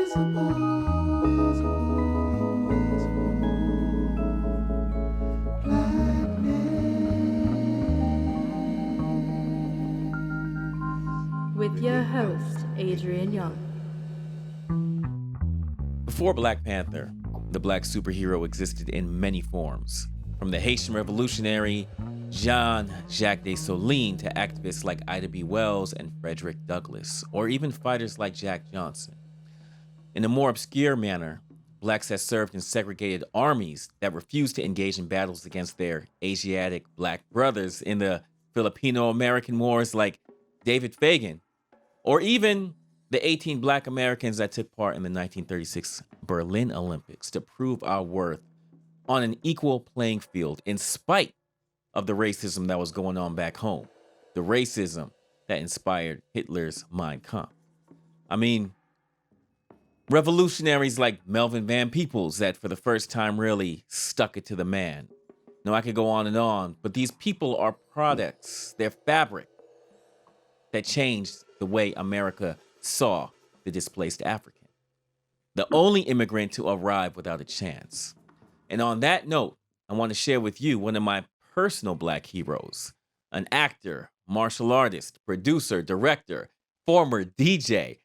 With your host, Adrian Younge. Before Black Panther, the black superhero existed in many forms, from the Haitian revolutionary Jean-Jacques Dessalines to activists like Ida B. Wells and Frederick Douglass, or even fighters like Jack Johnson. In a more obscure manner, blacks have served in segregated armies that refused to engage in battles against their Asiatic black brothers in the Filipino-American Wars like David Fagan, or even the 18 black Americans that took part in the 1936 Berlin Olympics to prove our worth on an equal playing field in spite of the racism that was going on back home, the racism that inspired Hitler's Mein Kampf. I mean, revolutionaries like Melvin Van Peebles that for the first time really stuck it to the man. Now, I could go on, but these people are products, they're fabric that changed the way America saw the displaced African, the only immigrant to arrive without a chance. And on that note, I want to share with you one of my personal black heroes, an actor, martial artist, producer, director, former DJ,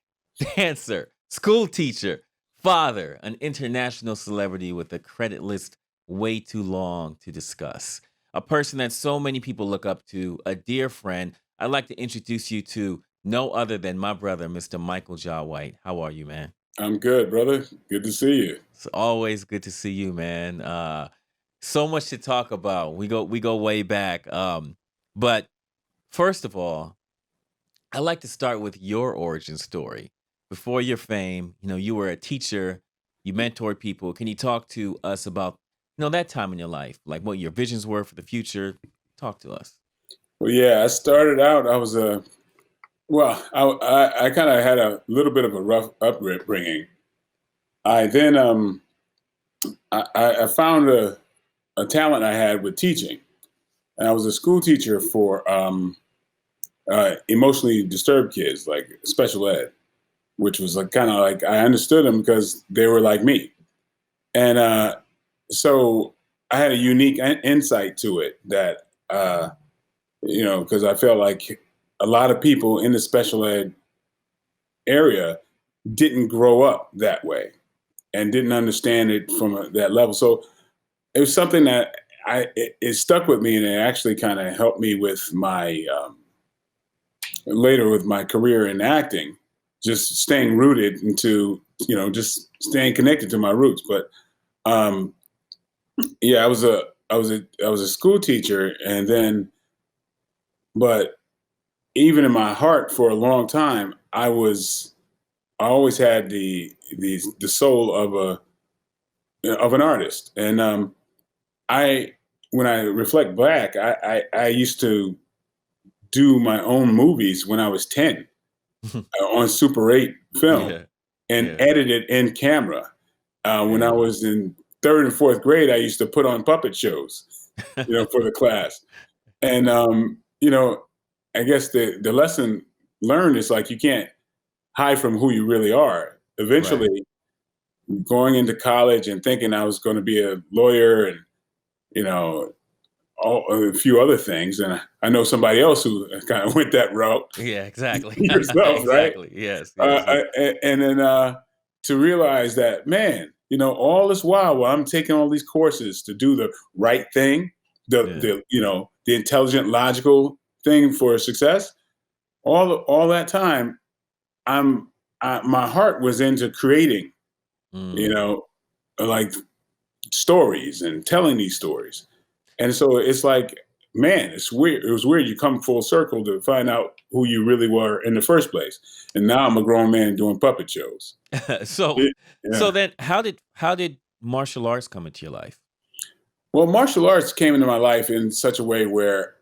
dancer, school teacher, father, an international celebrity with a credit list way too long to discuss, a person that so many people look up to, a dear friend. I'd like to introduce you to no other than my brother, Mr. Michael Ja White. How are you, man? I'm good, brother. Good to see you. It's always good to see you, man. So much to talk about. We go way back. But first of all, I'd like to start with your origin story. Before your fame, you were a teacher, you mentored people. Can you talk to us about, that time in your life, like what your visions were for the future? Talk to us. Well, yeah, I started out, I kind of had a little bit of a rough upbringing. I then, I found a talent I had with teaching. And I was a school teacher for emotionally disturbed kids, like special ed, which was kind of like I understood them because they were like me. And so I had a unique insight to it that, because I felt like a lot of people in the special ed area didn't grow up that way and didn't understand it from that level. So it was something that it stuck with me, and it actually kind of helped me with my later with my career in acting, just staying rooted into just staying connected to my roots. But yeah, I was a school teacher, and then but even in my heart for a long time, I always had the soul of an artist. And when I reflect back, I used to do my own movies when I was 10 on Super 8 film and edit it in camera. When I was in 3rd and 4th grade, I used to put on puppet shows, for the class. And I guess the lesson learned is like you can't hide from who you really are. Eventually, going into college and thinking I was going to be a lawyer and a few other things, and I know somebody else who kind of went that route. Yeah, exactly. Yourself, exactly. Right? Yes. And then to realize that, man, all this while I'm taking all these courses to do the right thing, the intelligent, logical thing for success. All that time, my heart was into creating, like stories and telling these stories. And so it's like, man, it's weird. It was weird. You come full circle to find out who you really were in the first place. And now I'm a grown man doing puppet shows. So then how did martial arts come into your life? Well, martial arts came into my life in such a way where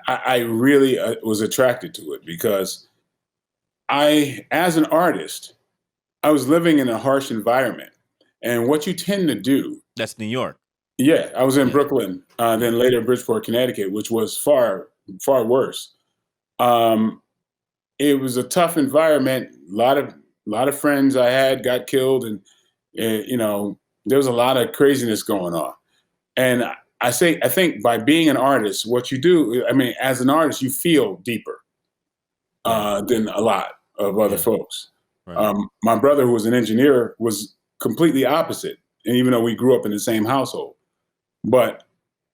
I really was attracted to it because as an artist, I was living in a harsh environment. And what you tend to do. That's New York. Yeah, I was in Brooklyn, then later Bridgeport, Connecticut, which was far, far worse. It was a tough environment, a lot of friends I had got killed, and there was a lot of craziness going on. And I think by being an artist, what you do, I mean, as an artist, you feel deeper than a lot of other folks. Right. My brother, who was an engineer, was completely opposite, and even though we grew up in the same household. But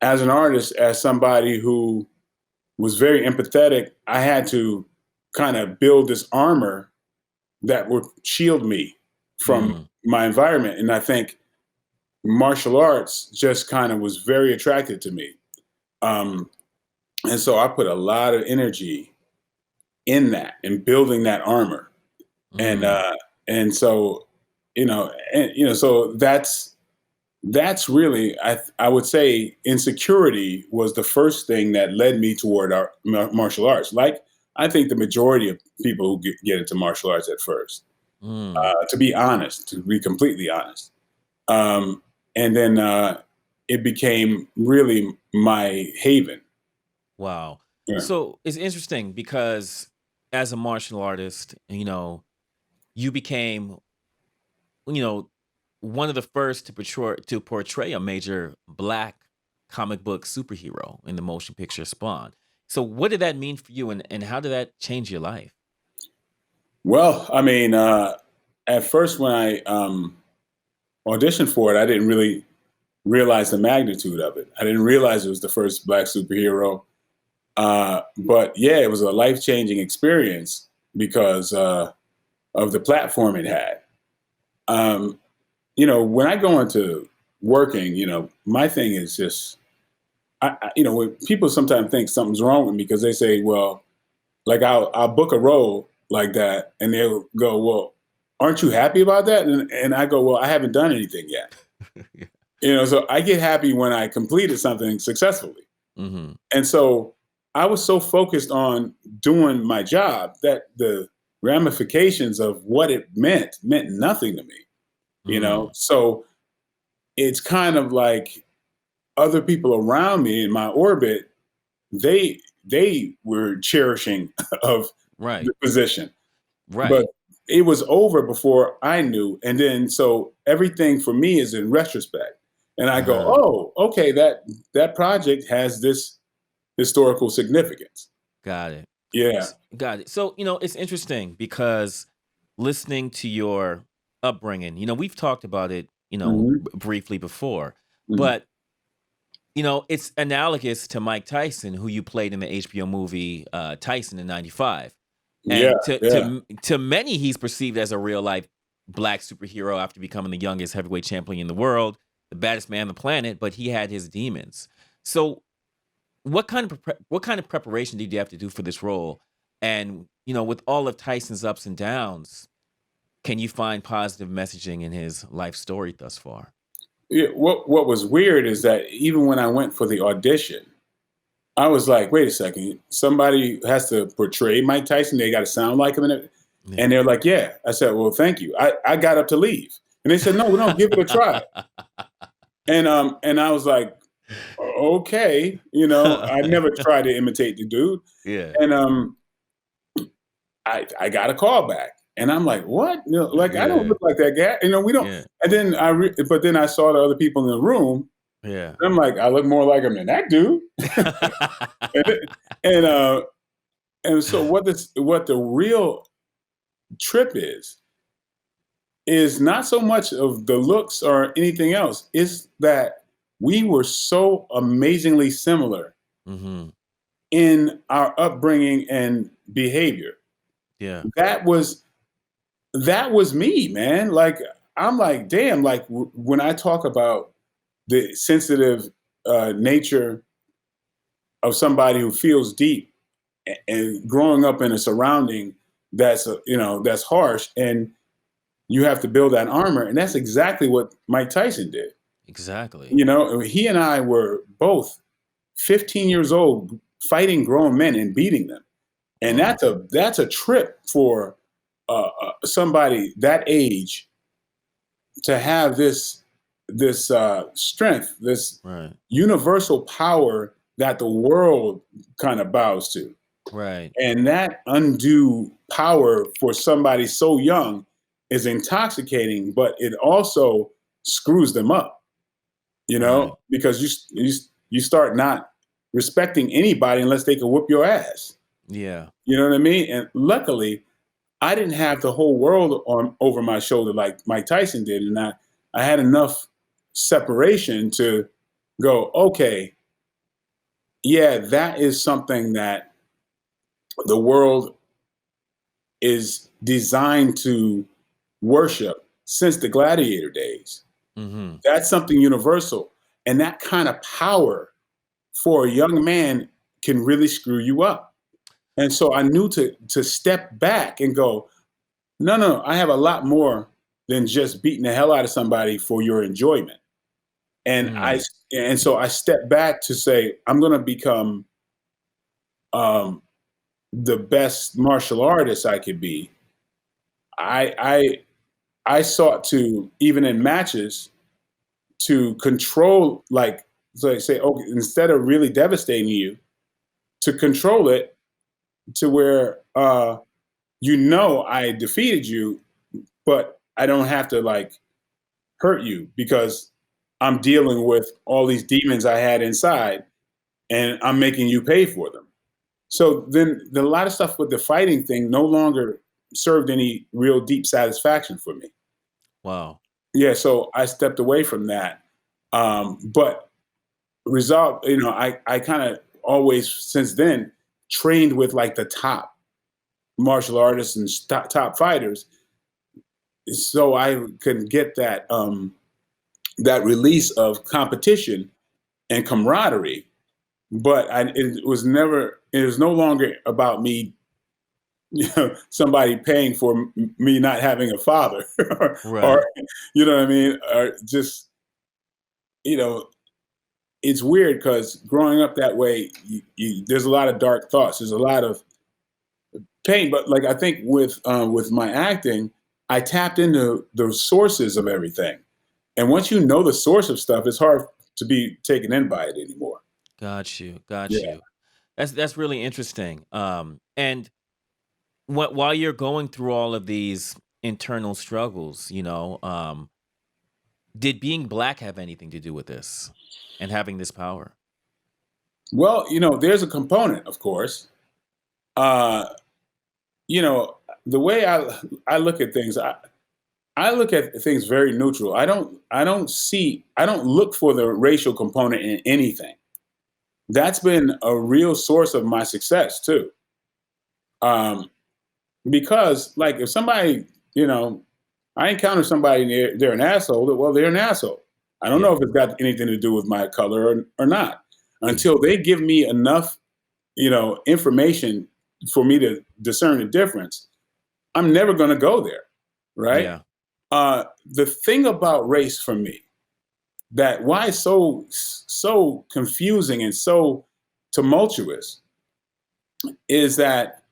as an artist, as somebody who was very empathetic, I had to kind of build this armor that would shield me from my environment. And I think martial arts just kind of was very attractive to me. And so I put a lot of energy in that and building that armor. And so, so that's really, I would say insecurity was the first thing that led me toward our martial arts. Like, I think the majority of people who get into martial arts at first, to be honest, to be completely honest. And then it became really my haven. Wow. Yeah. So it's interesting because as a martial artist, you became, one of the first to portray a major Black comic book superhero in the motion picture Spawn. So what did that mean for you, and how did that change your life? Well, I mean, at first when I auditioned for it, I didn't really realize the magnitude of it. I didn't realize it was the first Black superhero. But yeah, it was a life-changing experience because of the platform it had. When I go into working, my thing is just, when people sometimes think something's wrong with me because they say, well, like I'll book a role like that, and they'll go, well, aren't you happy about that? And I go, well, I haven't done anything yet. So I get happy when I completed something successfully. And so I was so focused on doing my job that the ramifications of what it meant nothing to me. So it's kind of like other people around me in my orbit, they were cherishing of Right. the position. Right. But it was over before I knew. And then so everything for me is in retrospect. And I go, oh, okay, that project has this historical significance. Got it. Yeah. Got it. So, it's interesting because listening to your upbringing, we've talked about it, briefly before, but it's analogous to Mike Tyson, who you played in the HBO movie Tyson in '95. And to many, he's perceived as a real life Black superhero after becoming the youngest heavyweight champion in the world, the baddest man on the planet, but he had his demons. So what kind of preparation did you have to do for this role? And, with all of Tyson's ups and downs, can you find positive messaging in his life story thus far? Yeah. What was weird is that even when I went for the audition, I was like, wait a second, somebody has to portray Mike Tyson. They got to sound like him. And they're like, yeah. I said, well, thank you. I got up to leave. And they said, no, give it a try. And I was like, okay, I never tried to imitate the dude. Yeah. And I got a call back. And I'm like, what? I don't look like that guy. We don't. Yeah. And then but then I saw the other people in the room. Yeah. I'm like, I look more like him than that dude. and so what the real trip is not so much of the looks or anything else. It's that we were so amazingly similar in our upbringing and behavior. Yeah. That was me, man. Like, I'm like, damn, like when I talk about the sensitive nature of somebody who feels deep and growing up in a surrounding that's harsh, and you have to build that armor. And that's exactly what Mike Tyson did. Exactly. He and I were both 15 years old fighting grown men and beating them. And that's a trip for somebody that age to have this strength, this universal power that the world kind of bows to. Right. And that undue power for somebody so young is intoxicating, but it also screws them up, Right. because you start not respecting anybody unless they can whoop your ass. Yeah. You know what I mean? And luckily, I didn't have the whole world on over my shoulder like Mike Tyson did, and I had enough separation to go, okay, yeah, that is something that the world is designed to worship since the gladiator days. Mm-hmm. That's something universal. And that kind of power for a young man can really screw you up. And so I knew to step back and go, no, I have a lot more than just beating the hell out of somebody for your enjoyment. And Mm. so I stepped back to say, I'm going to become um, the best martial artist I could be. I I sought to, even in matches, to control, like, so I say, okay, instead of really devastating you, to control it to where I defeated you, but I don't have to like hurt you because I'm dealing with all these demons I had inside and I'm making you pay for them. So then a lot of stuff with the fighting thing no longer served any real deep satisfaction for me. Wow. Yeah, so I stepped away from that. But resolved, I kind of always since then trained with like the top martial artists and top fighters, so I could get that release of competition and camaraderie. But it was never. It was no longer about me, somebody paying for me not having a father, or Right. you know what I mean, or just you know it's weird because growing up that way, there's a lot of dark thoughts. There's a lot of pain. But like I think with my acting, I tapped into the sources of everything. And once you know the source of stuff, it's hard to be taken in by it anymore. Got you. Got Yeah. you. That's really interesting. And while you're going through all of these internal struggles, did being black have anything to do with this and having this power? Well, there's a component, of course. Uh, you know, the way I look at things, I look at things very neutral. I don't look for the racial component in anything. That's been a real source of my success too. Um, because like if somebody, I encounter somebody and they're an asshole, well, they're an asshole. I don't Yeah. know if it's got anything to do with my color or not Mm. until they give me enough, information for me to discern the difference. I'm never going to go there. Right. Yeah. The thing about race for me, that why it's so confusing and so tumultuous, is that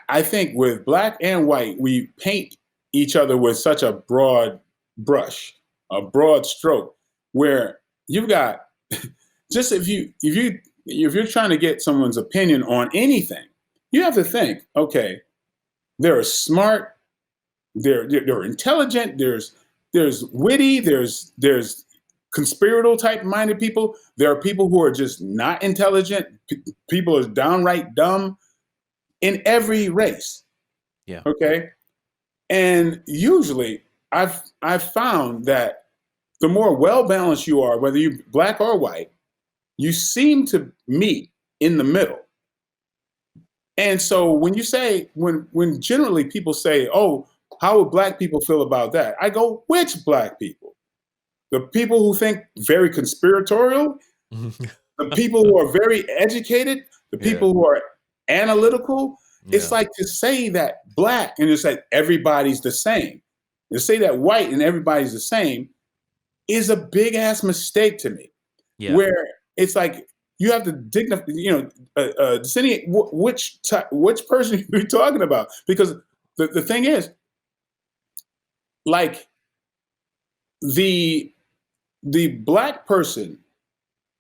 I think with black and white, we paint each other with such a broad brush, a broad stroke, where you've got just if you're trying to get someone's opinion on anything, you have to think, okay, they're smart, they're intelligent, there's witty, there's conspiratorial type minded people. There are people who are just not intelligent. People are downright dumb in every race. Yeah. Okay. And usually I've found that the more well balanced you are, whether you black or white, you seem to meet in the middle. And so when generally people say, "Oh, how would black people feel about that?" I go, "Which black people? The people who think very conspiratorial, the people who are very educated, the Yeah. people who are analytical." It's Yeah. like to say that black and it's like everybody's the same. To say that white and everybody's the same is a big ass mistake to me. Yeah. Where it's like you have to dignify, delineate which person you're talking about. Because the thing is, like the black person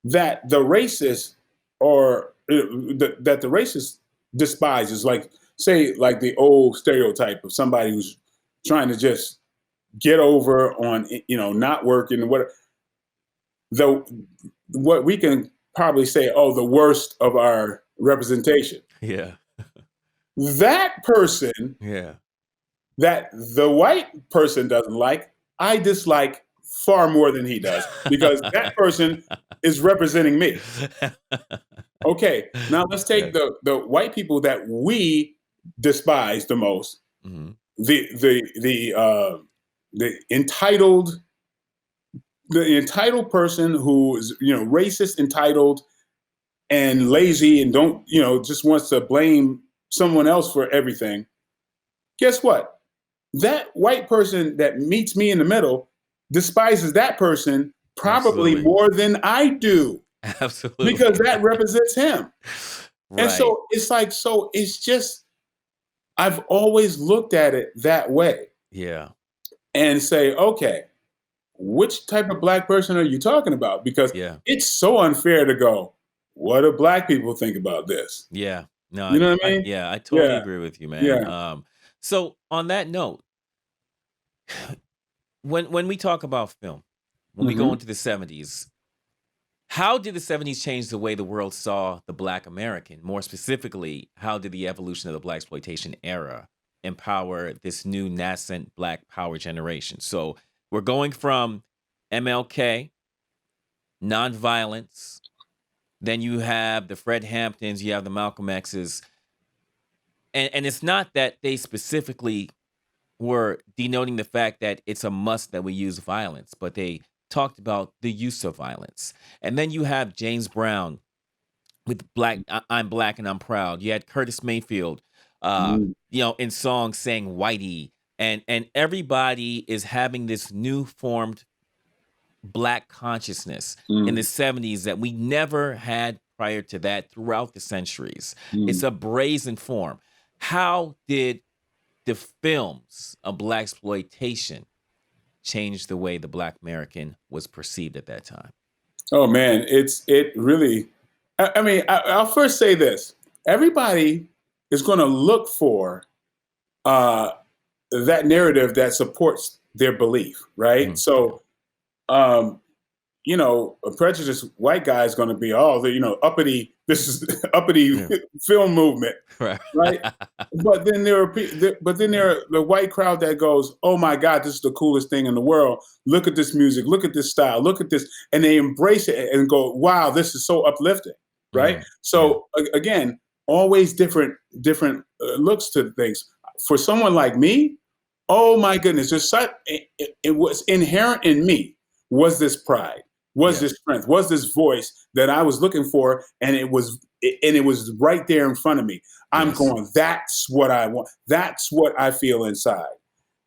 that the racist or that the racist despises, like say like the old stereotype of somebody who's trying to just get over on, not working, what we can probably say, oh, the worst of our representation. Yeah. That person Yeah. that the white person doesn't like, I dislike far more than he does, because that person is representing me. Okay, now let's take the white people that we despise the most. Mhm. The entitled person who is, racist, entitled, and lazy, and don't, just wants to blame someone else for everything. Guess what? That white person that meets me in the middle despises that person probably Absolutely. more than I do, Absolutely. because that represents him. Right. And so it's just, I've always looked at it that way Yeah. and say, okay, which type of black person are you talking about? Because Yeah. it's so unfair to go, what do black people think about this? Yeah. No, You know what I mean? yeah, I totally Yeah. agree with you, man. Yeah. So on that note, when we talk about film, when we go Mhm. into the 70s, how did the 70s change the way the world saw the Black American? More specifically, how did the evolution of the Blaxploitation era empower this new nascent Black power generation? So we're going from MLK, nonviolence, then you have the Fred Hamptons, you have the Malcolm X's, and it's not that they specifically were denoting the fact that it's a must that we use violence, but they talked about the use of violence. And then you have James Brown with I'm Black and I'm Proud. You had Curtis Mayfield, Mhm. in songs saying Whitey, and everybody is having this new formed Black consciousness in the Mhm. 70s that we never had prior to that throughout the centuries. It's Mhm. a brazen form. How did the films of Blaxploitation change the way the Black American was perceived at that time? Oh man, it really. I mean, I'll first say this: everybody is going to look for uh, that narrative that supports their belief, right? Mhm. So, um, a prejudiced white guy is going to be, oh, uppity. This is uppity Yeah. film movement, Right. right? But then there are the white crowd that goes, "Oh my God, this is the coolest thing in the world! Look at this music, look at this style, look at this," and they embrace it and go, "Wow, this is so uplifting!" Right? Mhm. Yeah. So again, always different looks to things. For someone like me, oh my goodness, it was inherent in me, was this pride, was Yeah. this strength, was this voice that I was looking for, and it was right there in front of me. I'm Yes. going, that's what I want. That's what I feel inside.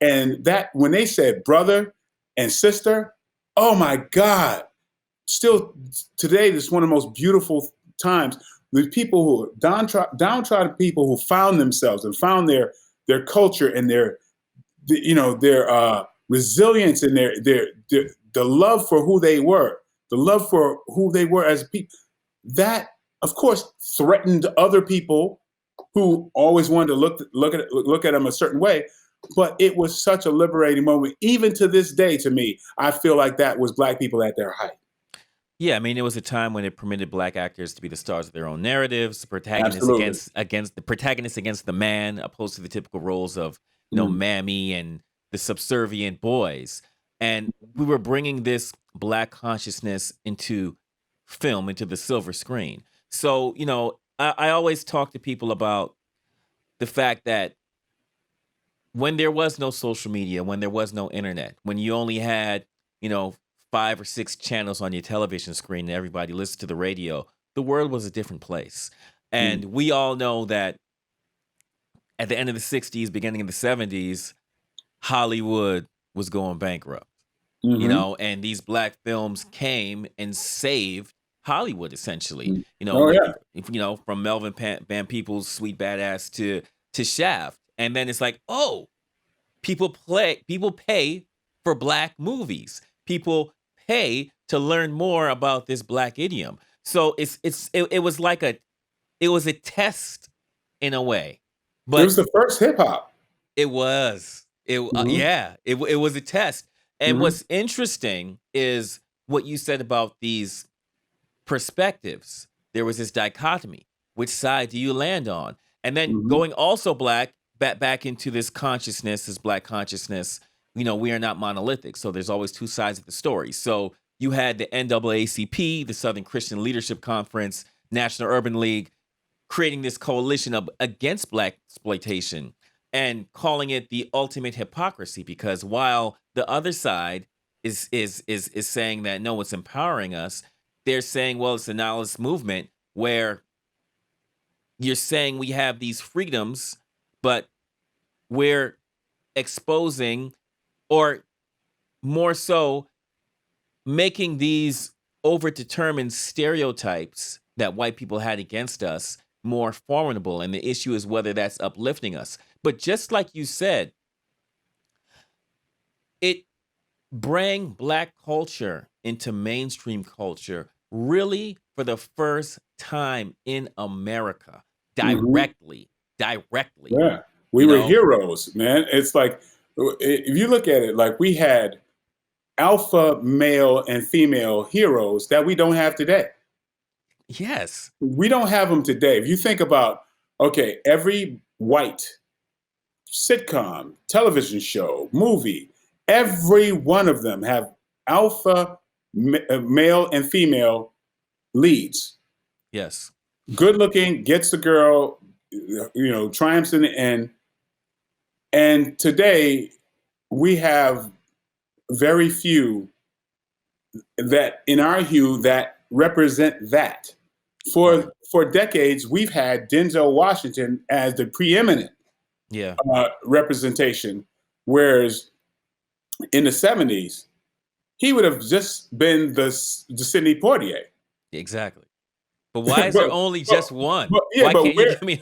And that, when they said brother and sister, oh my God, still today, this is one of the most beautiful times. The people who downtrodden people who found themselves and found their culture and their resilience and their the love for who they were, the love for who they were as people. That, of course, threatened other people who always wanted to look at them a certain way. But it was such a liberating moment. Even to this day, to me, I feel like that was Black people at their height. Yeah, I mean, it was a time when it permitted Black actors to be the stars of their own narratives, the protagonists Absolutely. against the man, opposed to the typical roles of Mm. mammy and the subservient boys. And we were bringing this Black consciousness into film, into the silver screen. So, I always talk to people about the fact that when there was no social media, when there was no internet, when you only had, you know, 5 or 6 channels on your television screen and everybody listened to the radio, the world was a different place. Mm. And we all know that at the end of the 60s, beginning of the 70s, Hollywood was going bankrupt, Hmm. and these Black films came and saved Hollywood essentially, Mm. Oh yeah. from Melvin Van Peebles' Sweet Badass to Shaft. And then it's like, oh, people pay for Black movies. People pay to learn more about this Black idiom. So it was like it was a test in a way, It but was the first hip hop. it was Mhm. Yeah, it was a test. And Mhm. what's interesting is what you said about these perspectives. There was this dichotomy. Which side do you land on? And then Mhm. going also back into this consciousness, this black consciousness. We are not monolithic, so there's always two sides of the story. So you had the NAACP, the Southern Christian Leadership Conference, National Urban League, creating this coalition against black exploitation and calling it the ultimate hypocrisy, because while the other side is saying that no, it's empowering us, they're saying, well, it's a nihilist movement where you're saying we have these freedoms, but we're exposing, or more so making these overdetermined stereotypes that white people had against us more formidable. And the issue is whether that's uplifting us. But just like you said, it bring black culture into mainstream culture really for the first time in America, Mhm. directly, Yeah, we you were know? heroes, man. It's like if you look at it, like we had alpha male and female heroes that we don't have today. Yes. We don't have them today. If you think about, okay, every white sitcom, television show, movie, every one of them have alpha male and female leads. Yes. Good looking, gets the girl, triumphs in the end. And today we have very few that in our hue that represent that. Right. For decades, we've had Denzel Washington as the preeminent Yeah. representation, whereas in the '70s, he would have just been the Sidney Poitier. Exactly. But why is there but, only but, just one? but yeah, Why but can't you give me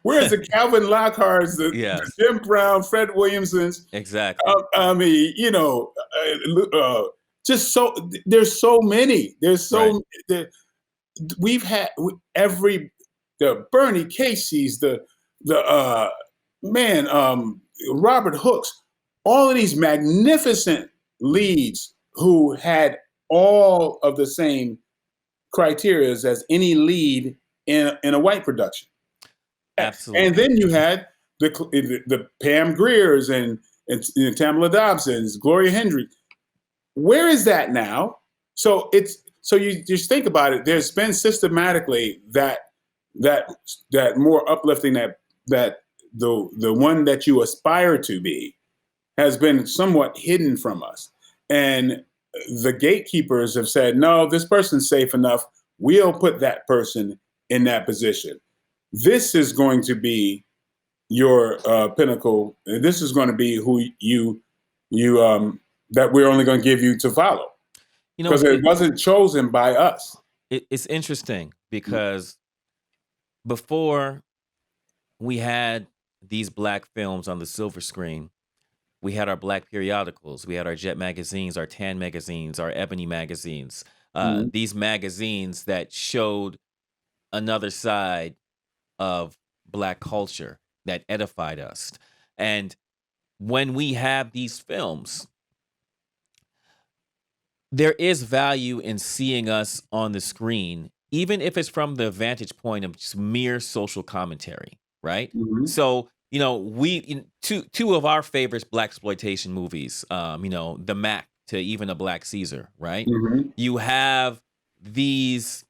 where's the Calvin Lockharts, the Yes. Jim Brown, Fred Williamsons? Exactly. I mean, just so there's so many. There's Right. so there, we've had every the Bernie Casey's, the man, Robert Hooks, all of these magnificent leads who had all of the same criteria as any lead in a white production. And Absolutely. then you had the Pam Greers and Tamala Dobsons, Gloria Hendry. Where is that now? So you just think about it. There's been systematically that that more uplifting that the one that you aspire to be has been somewhat hidden from us. And the gatekeepers have said, no, this person's safe enough. We'll put that person in that position. This is going to be your pinnacle. This is going to be who you that we're only going to give you to follow You know, because it wasn't chosen by us. it's interesting because before we had these black films on the silver screen, we had our black periodicals, we had our Jet magazines, our Tan magazines, our Ebony magazines. Mhm. These magazines that showed another side of black culture that edified us. And when we have these films, there is value in seeing us on the screen, even if it's from the vantage point of just mere social commentary, right? Mhm. So, two of our favorites black exploitation movies, The Mac to even a Black Caesar, right? Mhm. You have these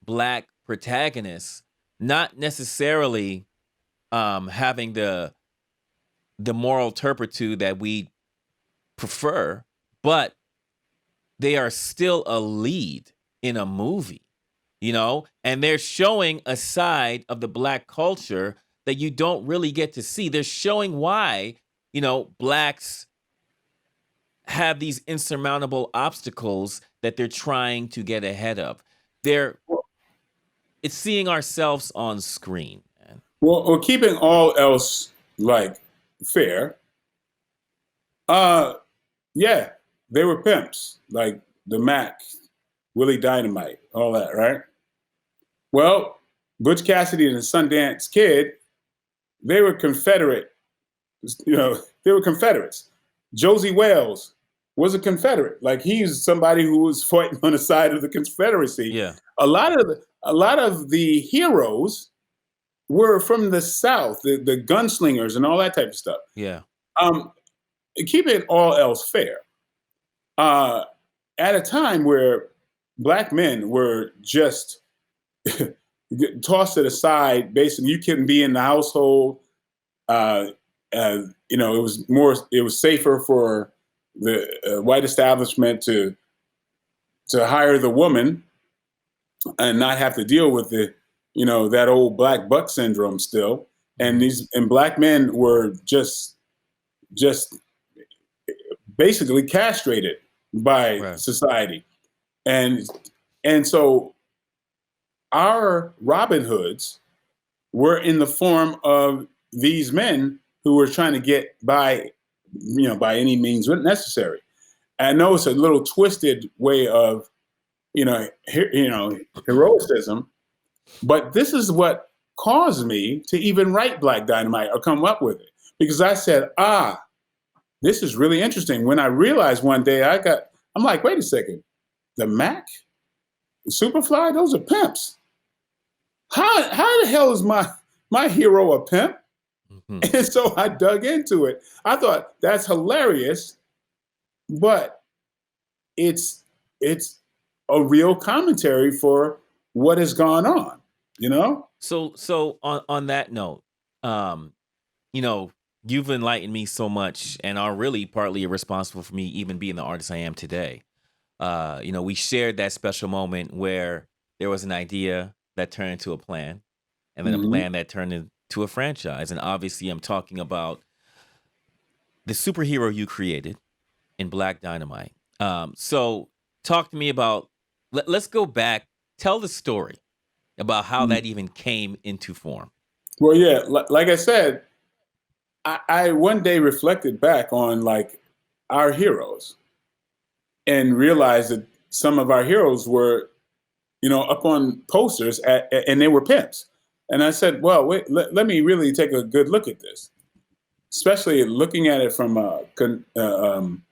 black protagonists not necessarily having the moral turpitude that we prefer, but they are still a lead in a movie, and they're showing a side of the black culture that you don't really get to see. They're showing why, blacks have these insurmountable obstacles that they're trying to get ahead of. They're It's seeing ourselves on screen, man. Well, keeping all else like fair, uh, yeah, they were pimps like the Mac, Willie Dynamite, all that, right? Well, Butch Cassidy and the Sundance Kid, they were Confederate, you know, they were Confederates. Josie Wales was a Confederate. Like he's somebody who was fighting on the side of the Confederacy. Yeah. A lot of the heroes were from the South, the gunslingers and all that type of stuff. Yeah. Keep it all else fair. At a time where Black men were just tossed to the side, basically, you couldn't be in the household. It was safer for the white establishment to hire the woman and not have to deal with that old black buck syndrome still. And Black men were just basically castrated by society. And so our Robin Hoods were in the form of these men who were trying to get by, by any means necessary. I know it's a little twisted way of, heroicism, but this is what caused me to even write Black Dynamite or come up with it. Because I said, this is really interesting. When I realized one day I'm like, wait a second, the Mac, the Superfly, those are pimps. How the hell is my hero a pimp? Mm-hmm. And so I dug into it. I thought that's hilarious, but it's a real commentary for what has gone on, So on that note, you've enlightened me so much and are really partly responsible for me even being the artist I am today. We shared that special moment where there was an idea that turned into a plan, and then a plan that turned into a franchise. And obviously I'm talking about the superhero you created in Black Dynamite. So talk to me about, let's go back, tell the story about how that even came into form. Well, yeah, like I said, I one day reflected back on like our heroes and realized that some of our heroes were, up on posters and they were pimps. And I said, well, wait, let me really take a good look at this, especially looking at it from a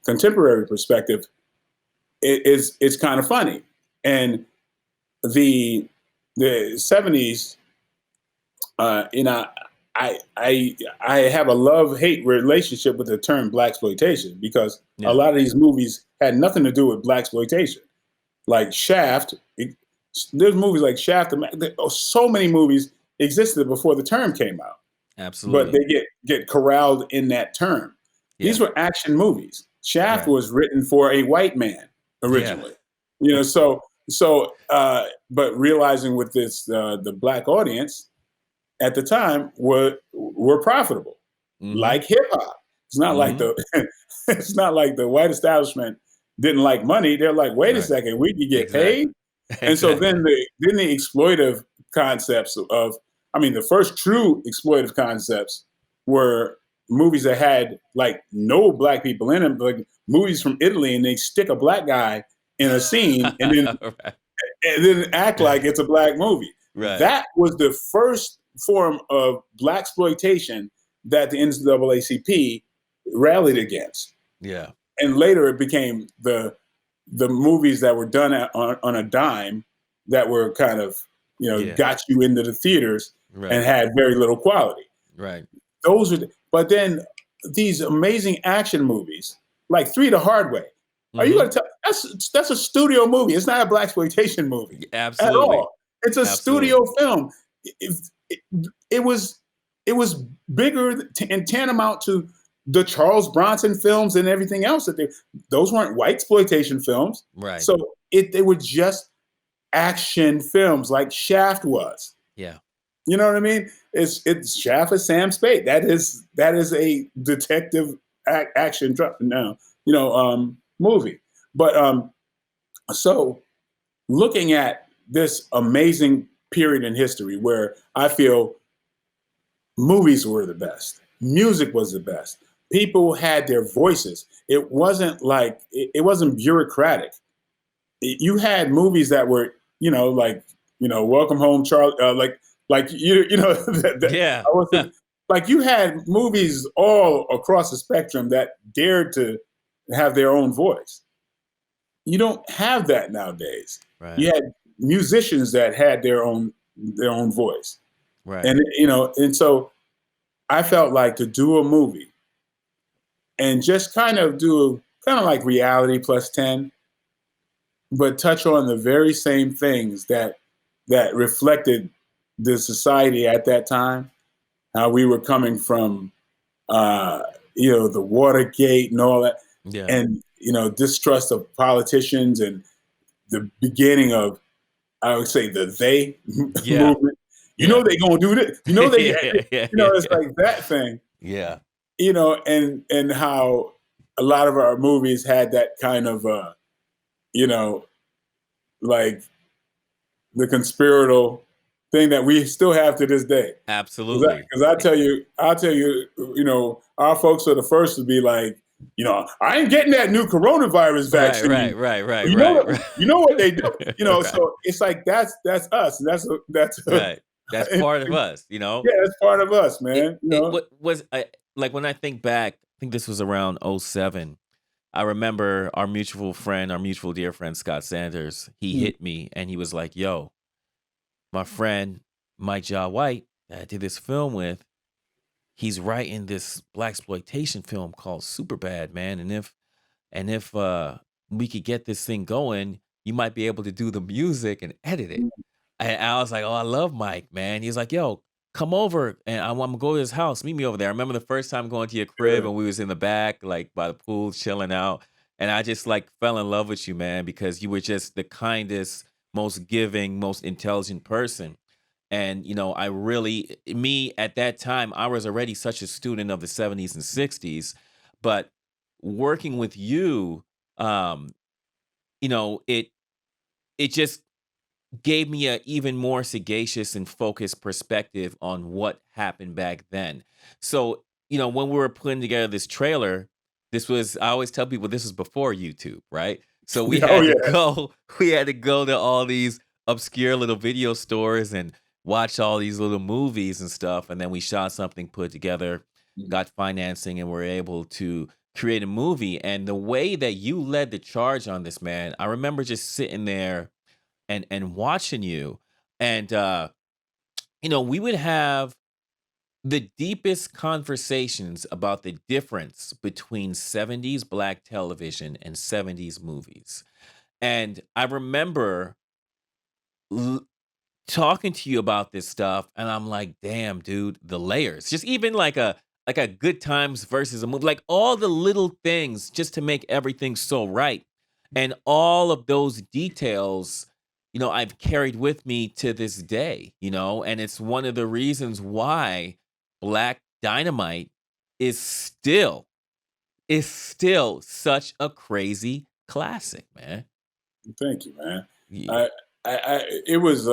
contemporary perspective. It's kind of funny. And the 70s, I have a love-hate relationship with the term blaxploitation because a lot of these movies had nothing to do with blaxploitation. Like Shaft, there's movies like Shaft. So many movies existed before the term came out. Absolutely. But they get corralled in that term. Yeah. These were action movies. Shaft was written for a white man originally. Yeah. But realizing with this, the Black audience at the time were profitable, like hip hop. It's not like it's not like the white establishment didn't like money. They're like, wait a second, we can get paid. And so then the exploitive concepts the first true exploitive concepts were movies that had like no Black people in them, like movies from Italy, and they stick a Black guy in a scene and then and then act like it's a Black movie. Right. That was the first form of Blaxploitation that the NAACP rallied against. Yeah. And later it became the movies that were done on a dime that were kind of, got you into the theaters and had very little quality. Right. Those are, but then these amazing action movies, like Three the Hard Way. Are you going to tell? That's a studio movie. It's not a blaxploitation movie. Absolutely. At all. It's a studio film. It was bigger and tantamount to the Charles Bronson films and everything else those weren't white exploitation films. Right. So they were just action films like Shaft was. Yeah. You know what I mean? It's Shaft is Sam Spade. That is a detective action movie. But so looking at this amazing period in history where I feel movies were the best, music was the best, people had their voices. It wasn't like it wasn't bureaucratic. You had movies that were Welcome Home, Charlie, yeah. like you had movies all across the spectrum that dared to have their own voice. You don't have that nowadays. Right. You had musicians that had their own voice. Right. And and so I felt like to do a movie and just kind of like reality plus 10, but touch on the very same things that reflected the society at that time, how we were coming from the Watergate and all that, Yeah. and distrust of politicians and the beginning of, I would say, the they Yeah. movement. They're gonna do this. It's like that thing. Yeah. And how a lot of our movies had that kind of like the conspiratorial thing that we still have to this day. Absolutely. Because I'll tell you, our folks are the first to be like, I ain't getting that new coronavirus vaccine. Right. You know what they do. So it's like that's us. That's right. That's part of us. Yeah, that's part of us, man. Like when I think back, I think this was around 2007. I remember our mutual dear friend Scott Sanders. He hit me and he was like, "Yo, my friend Mike Ja White that I did this film with, he's writing this blaxploitation film called Superbad, man. And if we could get this thing going, you might be able to do the music and edit it." And I was like, "Oh, I love Mike, man." He's like, "Yo, come over and I'm gonna go to his house. Meet me over there." I remember the first time going to your crib and we was in the back, like by the pool, chilling out. And I just like fell in love with you, man, because you were just the kindest, most giving, most intelligent person. And me at that time, I was already such a student of the 70s and 60s, but working with you, it just gave me a even more sagacious and focused perspective on what happened back then. So, when we were putting together this trailer, I always tell people this was before YouTube, right? So we had to go to all these obscure little video stores and watch all these little movies and stuff. And then we shot something, put together, got financing, and were able to create a movie. And the way that you led the charge on this, man, I remember just sitting there and watching you. And, we would have the deepest conversations about the difference between 70s Black television and 70s movies. And I remember talking to you about this stuff, and I'm like, damn, dude, the layers. Just even like a Good Times versus a movie, like all the little things just to make everything so right. And all of those details, I've carried with me to this day, and it's one of the reasons why Black Dynamite is still such a crazy classic, man. Thank you, man. Yeah. It was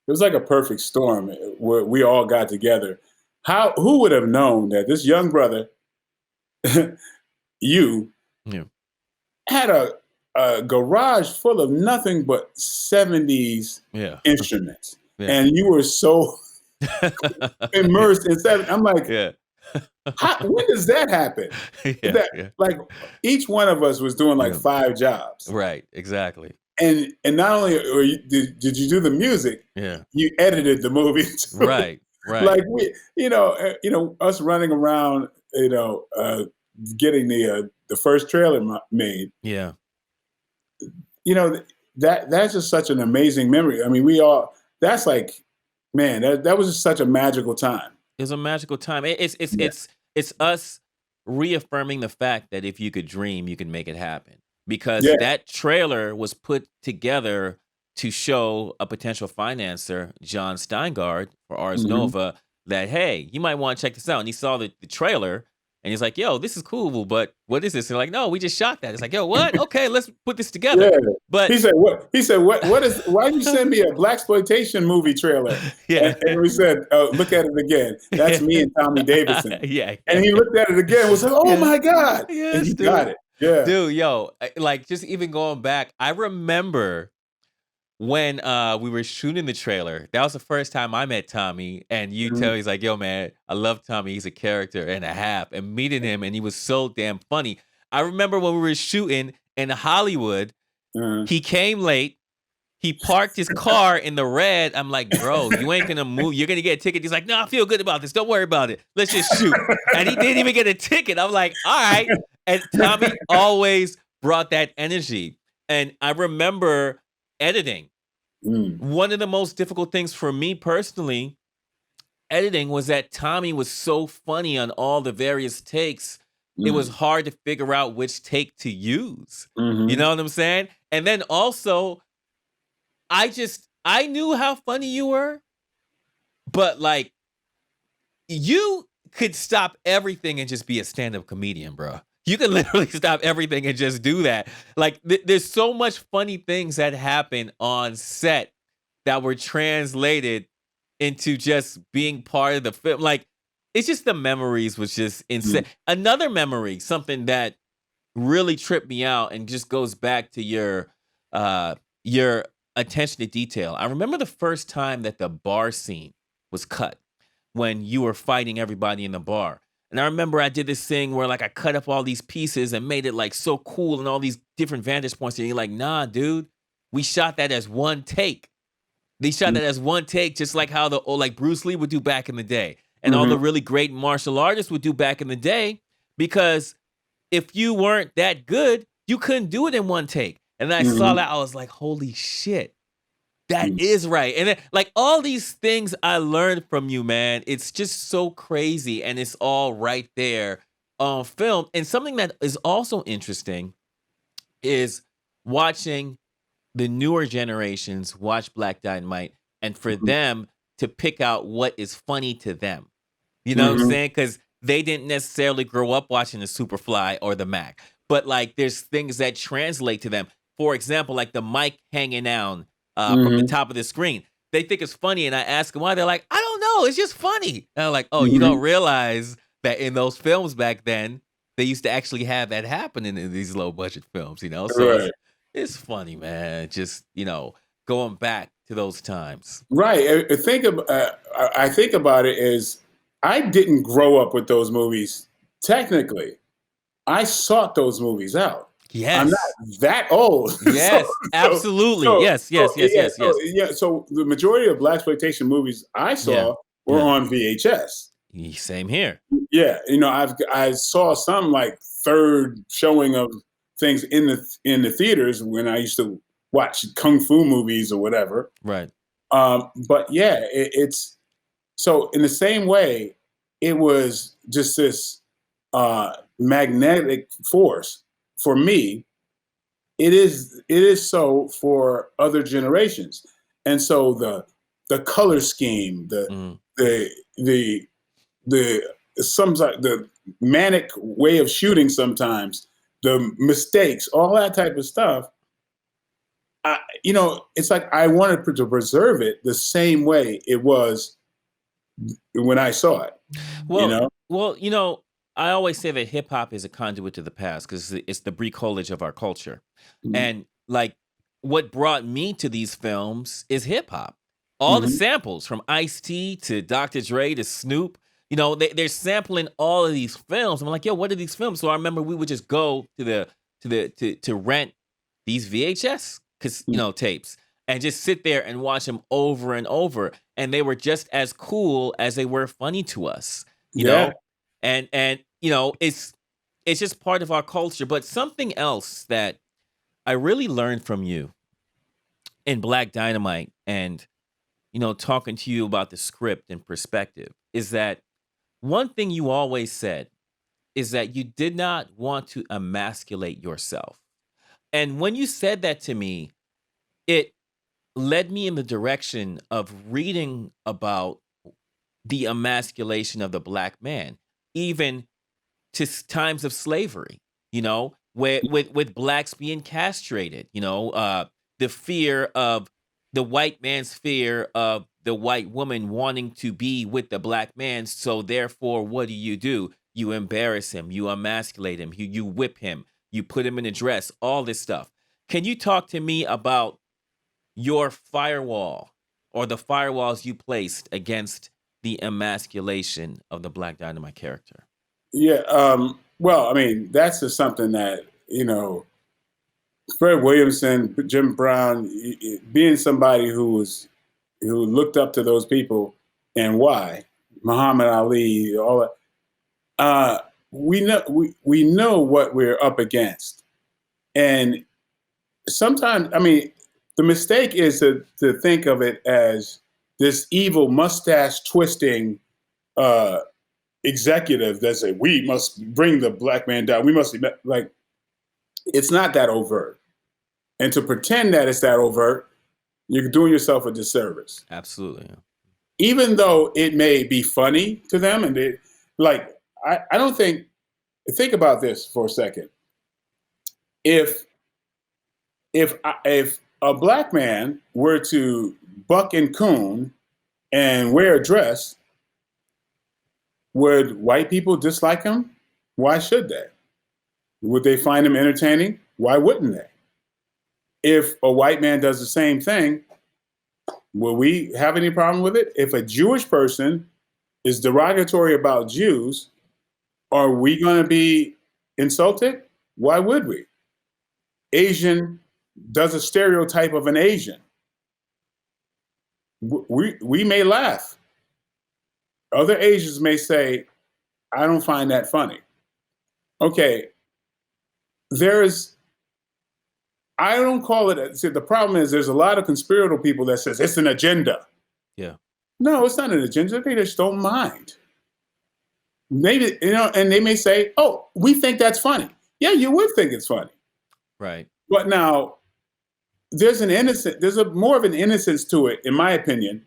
like a perfect storm where we all got together. Who would have known that this young brother, you, had a garage full of nothing but 70s instruments, and you were so immersed in 70s. I'm like, when does that happen? Like each one of us was doing like 5 jobs. Right, exactly. And not only did you do the music, you edited the movie too. Right. Like we, us running around, getting the first trailer made. Yeah. That's just such an amazing memory. I mean, that's like, man, that was just such a magical time. It was a magical time. It's us reaffirming the fact that if you could dream, you can make it happen. Because that trailer was put together to show a potential financer, John Steingard for Ars Nova, that, hey, you might want to check this out. And he saw the trailer and he's like, yo, this is cool, but what is this? And they're like, no, we just shot that. It's like, yo, what? Okay, let's put this together. Yeah. But he said, what? He said, what is, why did you send me a blaxploitation movie trailer? And we said, look at it again. That's me and Tommy Davidson. And he looked at it again and was like, oh my God. And he got it. Yeah. Dude, yo, like just even going back, I remember when we were shooting the trailer, that was the first time I met Tommy, and you Mhm. tell he's like, yo, man, I love Tommy. He's a character and a half. And meeting him, and he was so damn funny. I remember when we were shooting in Hollywood, Uh, he came late. He parked his car in the red. I'm like, bro, you ain't gonna move. You're gonna get a ticket. He's like, no, I feel good about this. Don't worry about it. Let's just shoot. And he didn't even get a ticket. I'm like, all right. And Tommy always brought that energy. And I remember editing. mm, One of the most difficult things for me personally, editing, was that Tommy was so funny on all the various takes. It was mm, hard to figure out which take to use. You mhm, know what I'm saying? And then also, I knew how funny you were, but like you could stop everything and just be a stand-up comedian, bro. You can literally stop everything and just do that. Like there's so much funny things that happen on set that were translated into just being part of the film. Like it's just the memories was just insane. mm, Another memory, something that really tripped me out and just goes back to your attention to detail. I remember the first time that the bar scene was cut when you were fighting everybody in the bar. And I remember I did this thing where like I cut up all these pieces and made it like so cool and all these different vantage points. And you're like, nah, dude, we shot that as one take. They shot mm, that as one take, just like how like Bruce Lee would do back in the day, and all mhm, the really great martial artists would do back in the day, because if you weren't that good, you couldn't do it in one take. And I saw mhm, that, I was like, holy shit, that mm. is right. And then, like all these things I learned from you, man, it's just so crazy. And it's all right there on film. And something that is also interesting is watching the newer generations watch Black Dynamite and for Mhm, them to pick out what is funny to them. You know what I'm mhm, saying? Because they didn't necessarily grow up watching the Superfly or the Mac, but like there's things that translate to them. For example, like the mic hanging down from the mhm, top of the screen. They think it's funny, and I ask them why. They're like, I don't know, it's just funny. And I'm like, oh, you don't mhm. realize that in those films back then, they used to actually have that happening in these low budget films, you know? So Right, it's funny, man. Just, going back to those times. right. I think about it as I didn't grow up with those movies. Technically, I sought those movies out. I'm Yes. not that old, so Yes, so absolutely. so Yes, yes, yes, yeah, yes, yes. So the majority of blaxploitation movies I Yeah. saw were Yeah. on VHS. Same here. Yeah, I saw some like third showing of things in the theaters when I used to watch kung fu movies or whatever. Right. But yeah, it's so in the same way, it was just this magnetic force for me. It is so for other generations, and so the color scheme, Mm. the the the sometimes the manic way of shooting, sometimes the mistakes, all that type of stuff. It's like I wanted to preserve it the same way it was when I saw it. You Well, know. well, I always say that hip hop is a conduit to the past because it's the bricolage of our culture. And like what brought me to these films is hip hop. All the Mm-hmm. samples from Ice-T to Dr. Dre to Snoop, they're sampling all of these films. I'm like, yo, what are these films? So I remember we would just go to rent these VHS tapes and just sit there and watch them over and over. And they were just as cool as they were funny to us, you Yeah. know? And it's just part of our culture. But something else that I really learned from you in Black Dynamite and, talking to you about the script and perspective is that one thing you always said is that you did not want to emasculate yourself. And when you said that to me, it led me in the direction of reading about the emasculation of the black man, even to times of slavery, where with blacks being castrated, the fear of the white man's fear of the white woman wanting to be with the black man. So therefore, what do? You embarrass him, you emasculate him, you whip him, you put him in a dress, all this stuff. Can you talk to me about your firewall or the firewalls you placed against the emasculation of the Black Dynamite character? Yeah. Well, I mean, that's just something that, you know, Fred Williamson, Jim Brown, being somebody who looked up to those people, and why, Muhammad Ali, all that. We know what we're up against, and sometimes, I mean, the mistake is to think of it as this evil mustache twisting executive that say we must bring the black man down. We must like, it's not that overt, and to pretend that it's that overt, you're doing yourself a disservice. Absolutely. Yeah. Even though it may be funny to them, and they like, I don't think about this for a second. If a black man were to buck and coon and wear a dress, would white people dislike him? Why should they? Would they find him entertaining? Why wouldn't they? If a white man does the same thing, will we have any problem with it? If a Jewish person is derogatory about Jews, are we going to be insulted? Why would we? Asian does a stereotype of an Asian. We may laugh. Other Asians may say, I don't find that funny. Okay, I don't call it, see, the problem is there's a lot of conspiratorial people that says it's an agenda. Yeah. No, it's not an agenda. They just don't mind. Maybe, you know, and they may say, oh, we think that's funny. Yeah, you would think it's funny. Right. But now there's more of an innocence to it, in my opinion,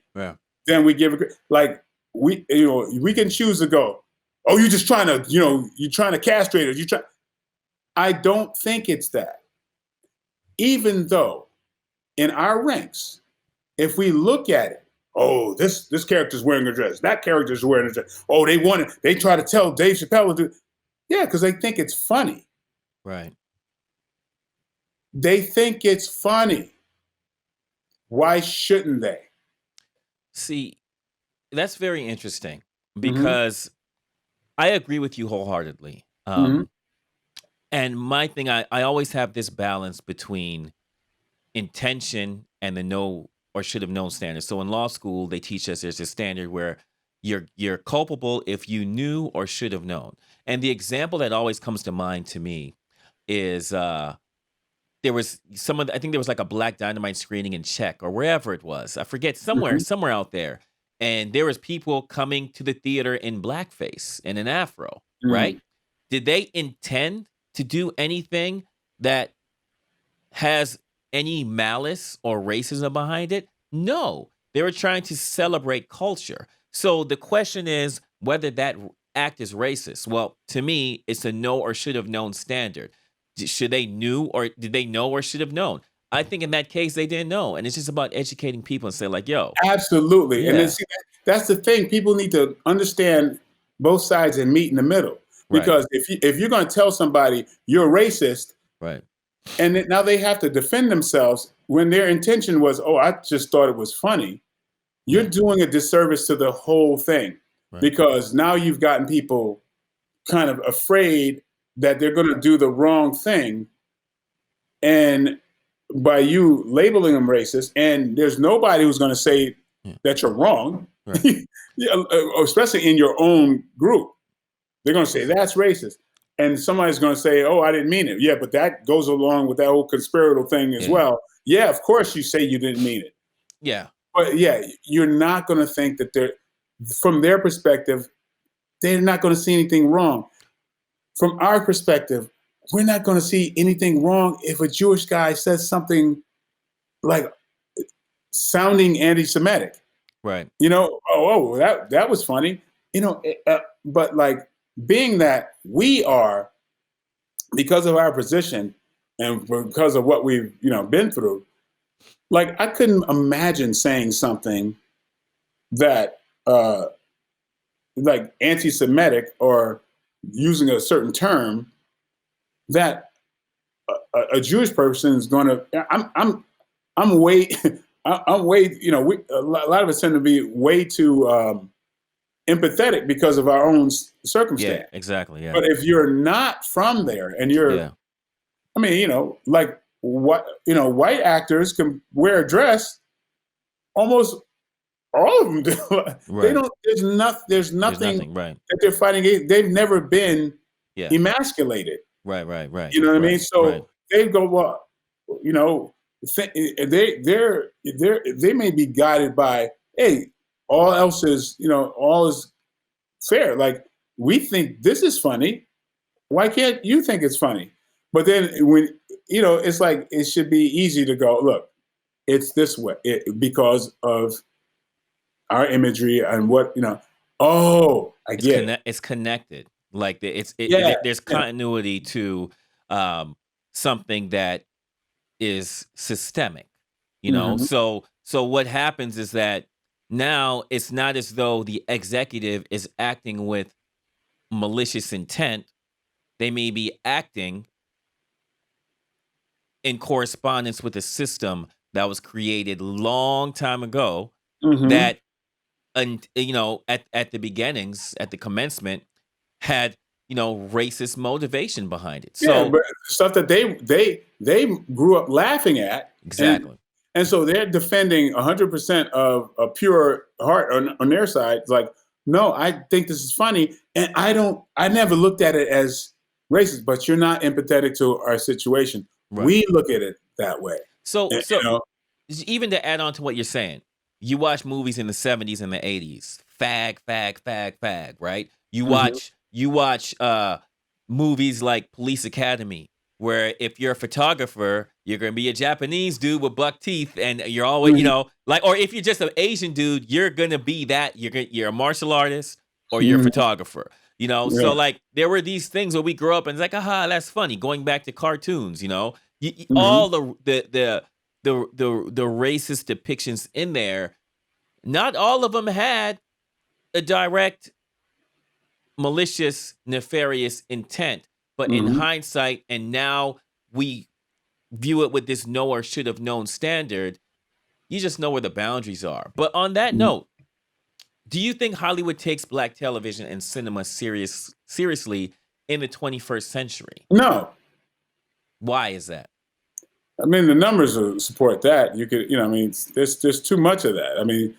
than we give it. Like, we can choose to go, oh, you're just trying to, you're trying to castrate us. I don't think it's that. Even though in our ranks, if we look at it, oh, this character's wearing a dress, that character's wearing a dress. Oh, they try to tell Dave Chappelle to do, yeah, because they think it's funny. Right. They think it's funny. Why shouldn't they? See, that's very interesting because I agree with you wholeheartedly. And my thing, I always have this balance between intention and the know or should have known standard. So in law school, they teach us there's a standard where you're culpable if you knew or should have known. And the example that always comes to mind to me is there was I think there was like a Black Dynamite screening in Czech or wherever it was. I forget, somewhere out there. And there was people coming to the theater in blackface and an afro, right? Did they intend to do anything that has any malice or racism behind it? No, they were trying to celebrate culture. So the question is whether that act is racist. Well, to me, it's a know or should have known standard. Did they know or should have known? I think in that case, they didn't know. And it's just about educating people and say like, yo. Absolutely. Yeah. And then, see, that's the thing. People need to understand both sides and meet in the middle. Because if you're going to tell somebody you're racist, right, and now they have to defend themselves when their intention was, oh, I just thought it was funny, you're doing a disservice to the whole thing. Right. Because now you've gotten people kind of afraid that they're going to do the wrong thing. And by you labeling them racist, and there's nobody who's going to say that you're wrong, especially in your own group. They're going to say, that's racist. And somebody's going to say, oh, I didn't mean it. Yeah, but that goes along with that whole conspiratorial thing as well. Yeah, of course you say you didn't mean it. Yeah. But yeah, you're not going to think that from their perspective, they're not going to see anything wrong. From our perspective, we're not going to see anything wrong if a Jewish guy says something like sounding anti-Semitic. Right. That was funny. But like, being that we are, because of our position and because of what we've been through, like, I couldn't imagine saying something that like anti-Semitic or using a certain term that a Jewish person is going to. I'm way, I'm way, you know, a lot of us tend to be way too empathetic because of our own Yeah, circumstance. exactly. Yeah. But if you're not from there and you're, Yeah. I mean, you know, like what, you know, white actors can wear a dress, almost all of them do. They Right. don't, there's There's nothing nothing. Right. that they're fighting against. They've never been Yeah. emasculated. Right. Right. Right. You know what I mean? Right. Right. So they go, well, you know, they may be guided by, hey, all else is, you know, all is fair. Like we think this is funny. Why can't you think it's funny? But then when, you know, it's like it should be easy to go, look, it's this way because of our imagery and what, you know, oh, I It's get it. connect. It's connected. Like Yeah, there's yeah. continuity to something that is systemic. You know. Hmm. So what happens is that now it's not as though the executive is acting with malicious intent. They may be acting in correspondence with a system that was created long time ago Hmm. that, and you know, at the beginnings, at the commencement, had, you know, racist motivation behind it. Yeah, So but stuff that they grew up laughing at, and exactly. so they're defending 100% of a pure heart on their side. It's like, no, I think this is funny, and I never looked at it as racist. But you're not empathetic to our situation. Right. We look at it that way, So and, so even to add on to what you're saying, you watch movies in the 70s and the 80s. Fag, fag, fag, fag, right? Mhm, You watch movies like Police Academy, where if you're a photographer, you're gonna be a Japanese dude with buck teeth, and you're always, you mhm, know, like, or if you're just an Asian dude, you're gonna be that. You're a martial artist or you're a mhm, photographer. You know, yeah, so like there were these things where we grew up and it's like, aha, that's funny. Going back to cartoons, you know, mhm, all the racist depictions in there, not all of them had a direct malicious nefarious intent, but in mhm, hindsight, and now we view it with this know or should have known standard, you just know where the boundaries are. But on that mhm. note, do you think Hollywood takes black television and cinema seriously in the 21st century? No, Why is that? I mean the numbers will support that. You could, you know, I mean, there's too much of that. I mean,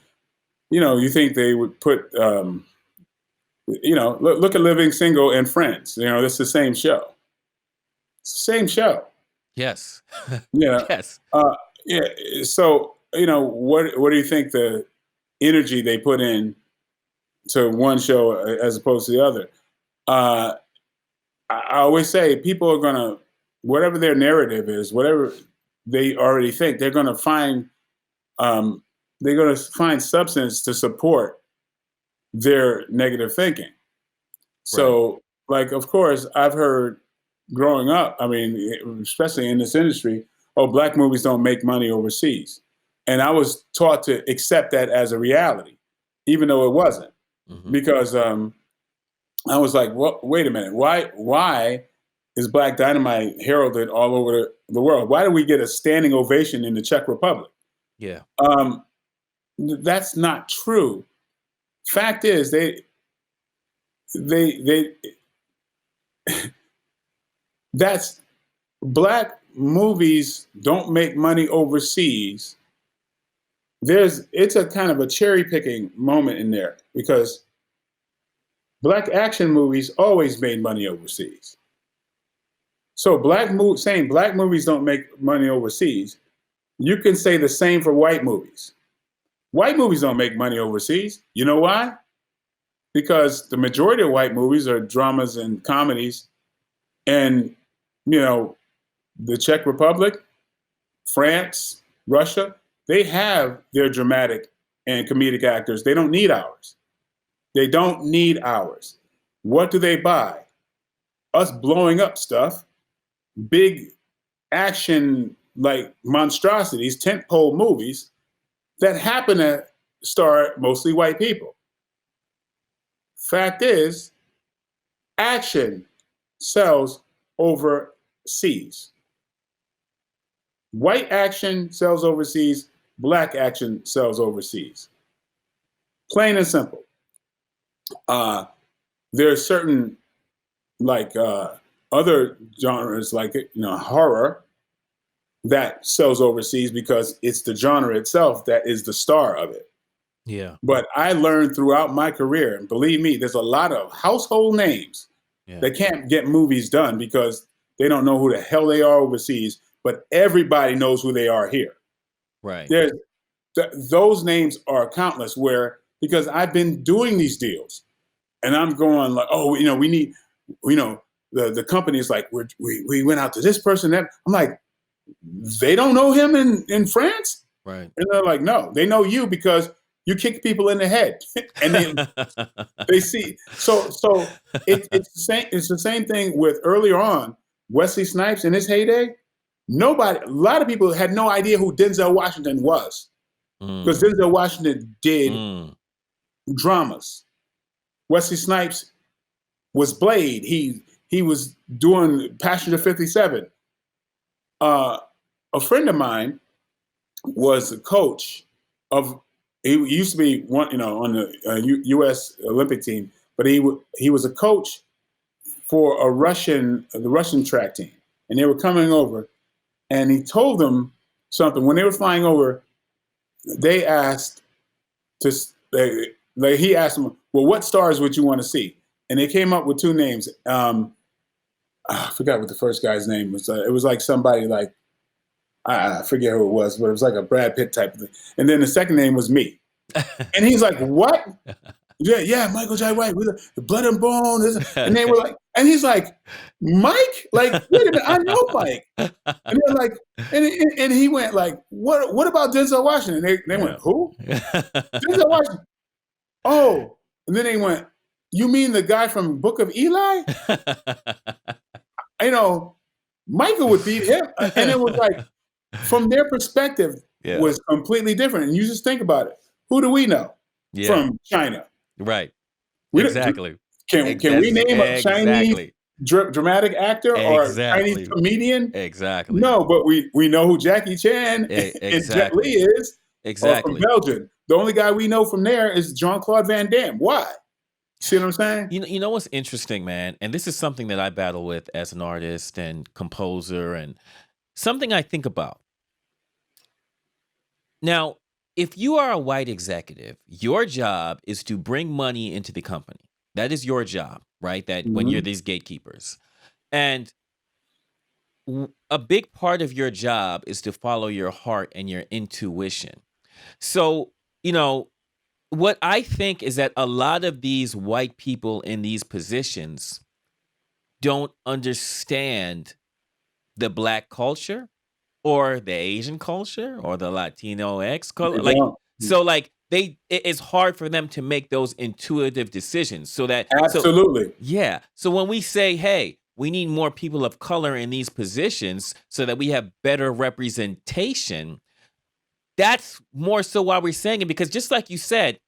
you know, you think they would put, you know, look at Living Single and Friends. You know, it's the same show. It's the same show. Yes. Yeah. Yes. Yeah. So, you know, what do you think the energy they put in to one show as opposed to the other? Uh, I always say people are gonna, whatever their narrative is, whatever they already think, um, they're gonna find substance to support their negative thinking. Right. So, like, of course, I've heard growing up, I mean, especially in this industry, oh, black movies don't make money overseas. And I was taught to accept that as a reality, even though it wasn't. Hmm. Because I was like, well, wait a minute, why is Black Dynamite heralded all over the world? Why do we get a standing ovation in the Czech Republic? Yeah. Um, that's not true. Fact is, they that's black movies don't make money overseas. It's a kind of a cherry picking moment in there because black action movies always made money overseas. So saying black movies don't make money overseas, you can say the same for white movies. White movies don't make money overseas. You know why? Because the majority of white movies are dramas and comedies, and you know the Czech Republic, France, Russia, they have their dramatic and comedic actors. They don't need ours. They don't need ours. What do they buy? Us blowing up stuff, big action like monstrosities, tentpole movies that happen to star mostly white people. Fact is, action sells overseas. White action sells overseas. Black action sells overseas. Plain and simple. There are certain like other genres like horror that sells overseas because it's the genre itself that is the star of it. Yeah. But I learned throughout my career, and believe me, there's a lot of household names that can't get movies done because they don't know who the hell they are overseas, but everybody knows who they are here. Right. Those names are countless because I've been doing these deals and I'm going like, oh, we need, the company is like, we went out to this person. That I'm like, they don't know him in France. Right. And they're like, no, they know you because you kick people in the head, and they see. So it's the same. It's the same thing with earlier on Wesley Snipes in his heyday. A lot of people had no idea who Denzel Washington was because Denzel Washington did dramas. Wesley Snipes was Blade. He was doing Passenger 57. A friend of mine was a coach of. He used to be on the U.S. Olympic team, but he was a coach for the Russian track team, and they were coming over, and he told them something when they were flying over. They asked he asked them, well, what stars would you want to see? And they came up with two names. I forgot what the first guy's name was. It was like somebody like. I forget who it was, but it was like a Brad Pitt type of thing. And then the second name was me. And he's like, what? Yeah, Michael J. White, the blood and bone. And they were like, and he's like, Mike? Like, wait a minute, I know Mike. And they're like, and he went like, what about Denzel Washington? And they went, who? Denzel Washington. Oh. And then they went, you mean the guy from Book of Eli? Michael would beat him. And it was like, from their perspective, was completely different. And you just think about it. Who do we know from China? Right. Exactly. Can we name a Chinese dramatic actor or a Chinese comedian? Exactly. No, but we know who Jackie Chan and Jet Li is. Exactly. From Belgium. The only guy we know from there is Jean-Claude Van Damme. Why? See what I'm saying? You know what's interesting, man? And this is something that I battle with as an artist and composer and something I think about. Now, if you are a white executive, your job is to bring money into the company. That is your job, right? That when you're these gatekeepers. And a big part of your job is to follow your heart and your intuition. So, what I think is that a lot of these white people in these positions don't understand the Black culture or the Asian culture or the Latino X culture. It's hard for them to make those intuitive decisions. Absolutely. So when we say, hey, we need more people of color in these positions so that we have better representation, that's more so why we're saying it, because just like you said,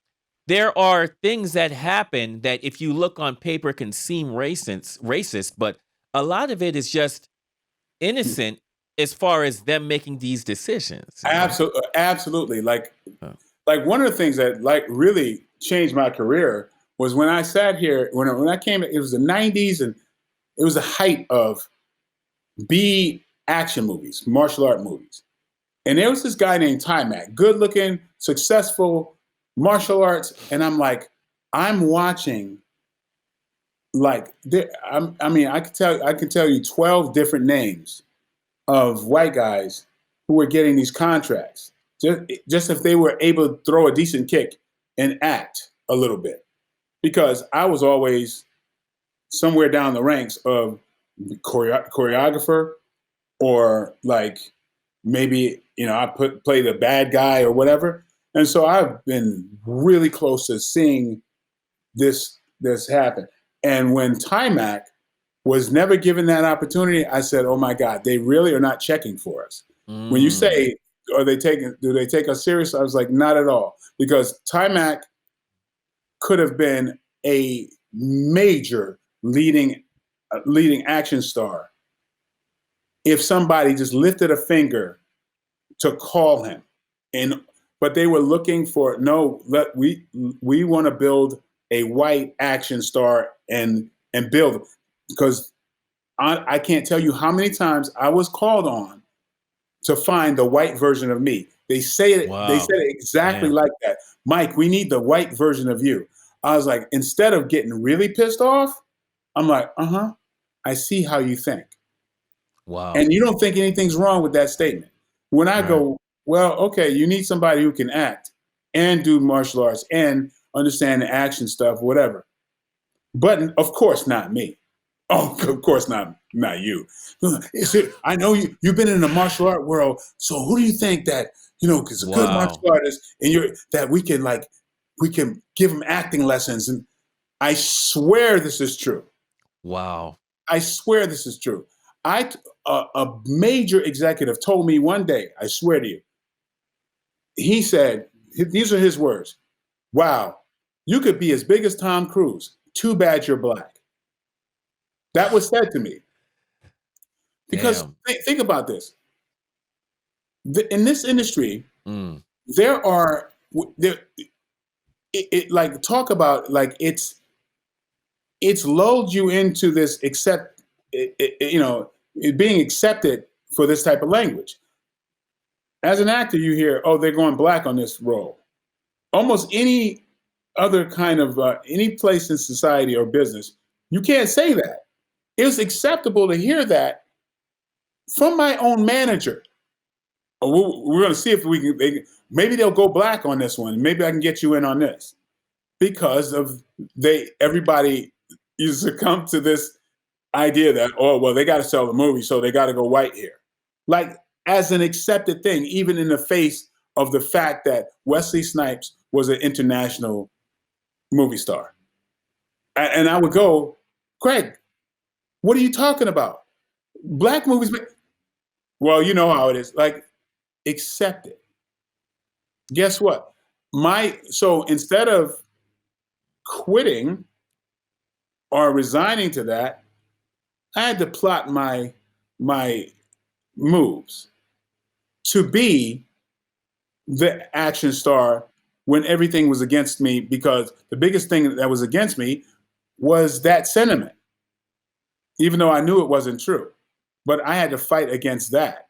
there are things that happen that if you look on paper can seem racist, but a lot of it is just innocent as far as them making these decisions. Absolutely. Like one of the things that really changed my career was when I sat here, when I came, it was the 90s and it was the height of B action movies, martial art movies. And there was this guy named Timac, good looking, successful martial arts. And I'm like, I'm watching I can tell you 12 different names of white guys who were getting these contracts just if they were able to throw a decent kick and act a little bit, because I was always somewhere down the ranks of choreographer or like maybe I play the bad guy or whatever, and so I've been really close to seeing this happen. And when Timac was never given that opportunity, I said, oh my God, they really are not checking for us. When you say, do they take us serious? I was like, not at all. Because Timac could have been a major leading action star if somebody just lifted a finger to call him, and but they were looking for no. We want to build a white action star and build, because I can't tell you how many times I was called on to find the white version of me. They say it. They Wow. said it exactly Damn. like that. Mike, we need the white version of you. I was like, instead of getting really pissed off, I'm like, I see how you think. Wow. And you don't think anything's wrong with that statement. When I Right. go, well, okay, you need somebody who can act and do martial arts and understand the action stuff, whatever. But of course, not me. Oh, of course not you. I know you've been in the martial art world, so who do you think that, because a good martial Wow. artist, and that we can give them acting lessons. And I swear this is true. Wow. I swear this is true. A major executive told me one day, I swear to you, he said, these are his words: "Wow, you could be as big as Tom Cruise. Too bad you're black." That was said to me. Because Damn. think about this. In this industry, Mm. there are there like, talk about, like, it's lulled you into this being accepted for this type of language. As an actor, you hear, oh, they're going black on this role. Almost any other kind of any place in society or business, you can't say that. It was acceptable to hear that from my own manager. We're going to see if we can. Maybe they'll go black on this one. Maybe I can get you in on this, because of everybody you succumb to this idea that, oh, well, they got to sell the movie, so they got to go white here, like, as an accepted thing, even in the face of the fact that Wesley Snipes was an international movie star. And I would go, Greg, what are you talking about? Black movies. Well, you know how it is. Like, accept it. Guess what? So instead of quitting or resigning to that, I had to plot my moves to be the action star when everything was against me, because the biggest thing that was against me was that sentiment, even though I knew it wasn't true. But I had to fight against that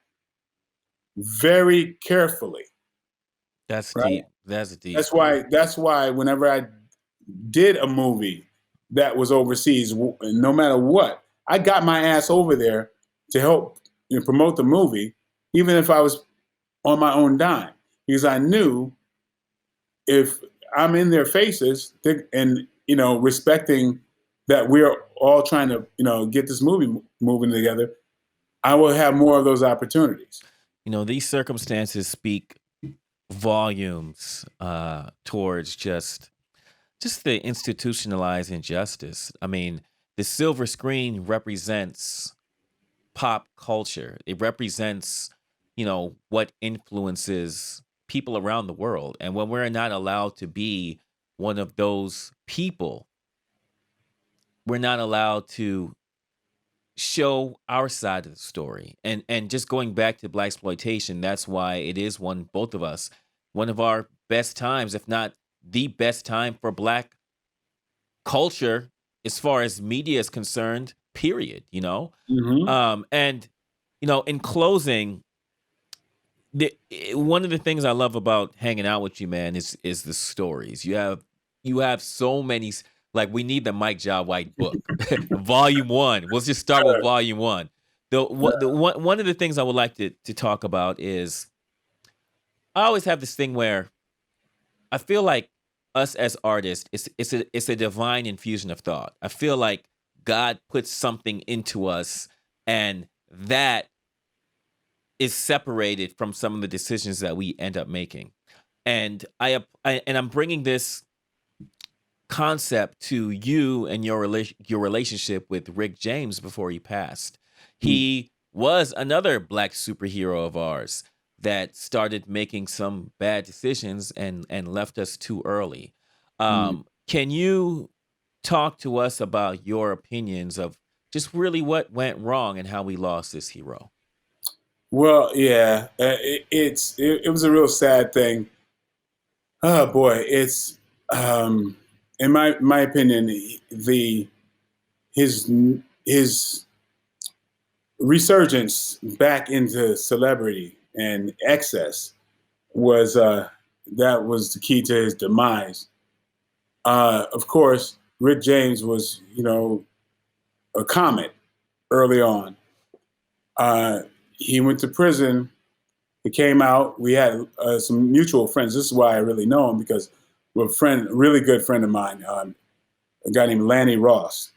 very carefully. That's Right? deep. That's deep. That's why whenever I did a movie that was overseas, no matter what, I got my ass over there to help promote the movie, even if I was on my own dime, because I knew if I'm in their faces and respecting that we're all trying to get this movie moving together, I will have more of those opportunities. These circumstances speak volumes towards just the institutionalized injustice. I mean, the silver screen represents pop culture. It represents, what influences people around the world. And when we're not allowed to be one of those people, we're not allowed to show our side of the story. And just going back to Blaxploitation, that's why it is both of us, one of our best times, if not the best time for Black culture as far as media is concerned, period. Mm-hmm. And in closing, one of the things I love about hanging out with you, man, is the stories. You have so many. Like, we need the Mike Ja White book, volume 1. We'll just start with volume 1. One of the things I would like to talk about is, I always have this thing where I feel like us as artists, it's a divine infusion of thought. I feel like God puts something into us, and that is separated from some of the decisions that we end up making. And I'm bringing this concept to you and your relationship with Rick James before he passed. He was another Black superhero of ours that started making some bad decisions and left us too early. Can you talk to us about your opinions of just really what went wrong and how we lost this hero? Well, yeah, it was a real sad thing. Oh boy, it's in my opinion, the his his resurgence back into celebrity and excess was that was the key to his demise. Of course, Rick James was, a comet early on. He went to prison. He came out. We had some mutual friends. This is why I really know him, because a really good friend of mine, a guy named Lanny Ross,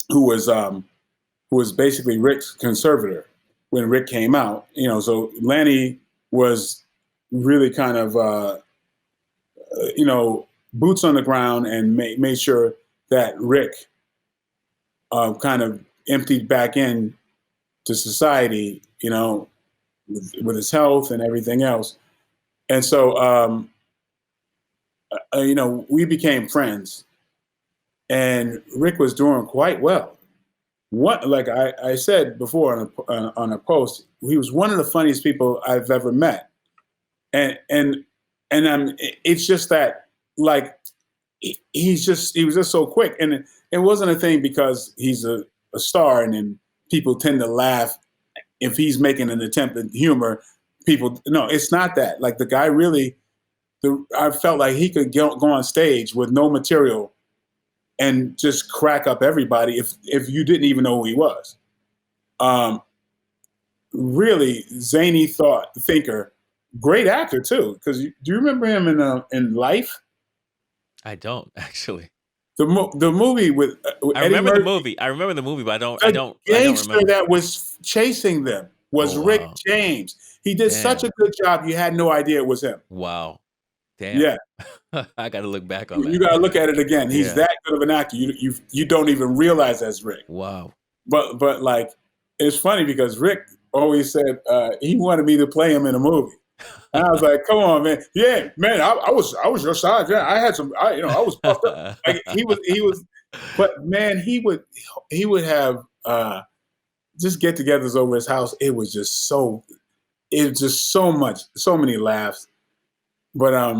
who was basically Rick's conservator when Rick came out. So Lanny was really kind of boots on the ground and made sure that Rick kind of emptied back in to society, with his health and everything else. And so, we became friends, and Rick was doing quite well. What, like I said before on a post, he was one of the funniest people I've ever met. And it's just that, like, he was just so quick. And it wasn't a thing because he's a star and then people tend to laugh if he's making an attempt at humor. No, it's not that. Like, the guy really, I felt like he could go on stage with no material and just crack up everybody if you didn't even know who he was. Really zany thinker, great actor too. Because do you remember him in Life? I don't actually. The movie with I remember the movie. I remember the movie, but I don't remember. That was chasing them was Rick James. He did such a good job. You had no idea it was him. Wow. Damn. Yeah. I got to look back on that. You got to look at it again. He's that good of an actor. You don't even realize that's Rick. Wow. But like, it's funny because Rick always said he wanted me to play him in a movie. And I was like, come on, man. Yeah, man, I was your side. Yeah, I had some, I was puffed up. Like, he was, but man, he would have just get-togethers over his house. It was just so many laughs. But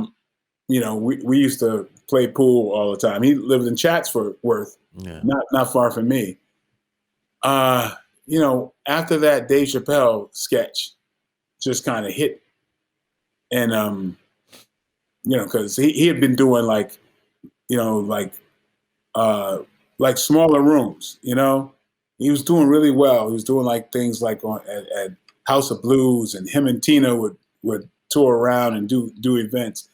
we used to play pool all the time. He lived in Chatsworth, not far from me. After that Dave Chappelle sketch just kind of hit. And, because he had been doing like smaller rooms, he was doing really well. He was doing like things like at House of Blues, and him and Tina would tour around and do events.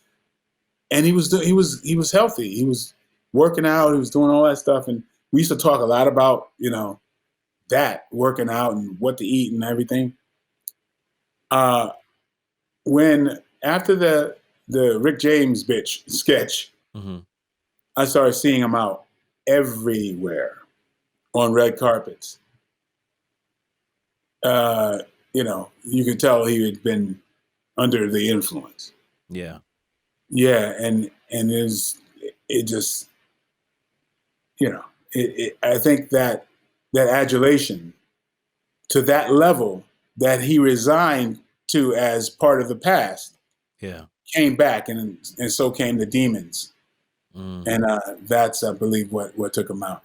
And he was healthy. He was working out. He was doing all that stuff. And we used to talk a lot about, that, working out and what to eat and everything. When after the Rick James bitch sketch, I started seeing him out everywhere on red carpets. You could tell he had been under the influence. Yeah. Yeah, and it just, I think that adulation to that level that he resigned to as part of the past, came back, and so came the demons, and that's, I believe, what took him out.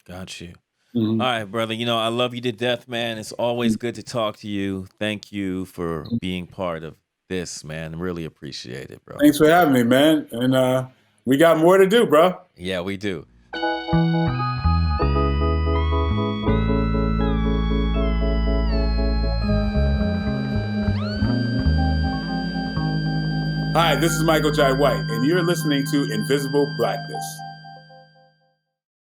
Got you. Mm-hmm. All right, brother. I love you to death, man. It's always good to talk to you. Thank you for being part of this, man. Really appreciate it, bro. Thanks for having me, man. And we got more to do, bro. Yeah, we do. Hi, this is Michael Jai White, and you're listening to Invisible Blackness.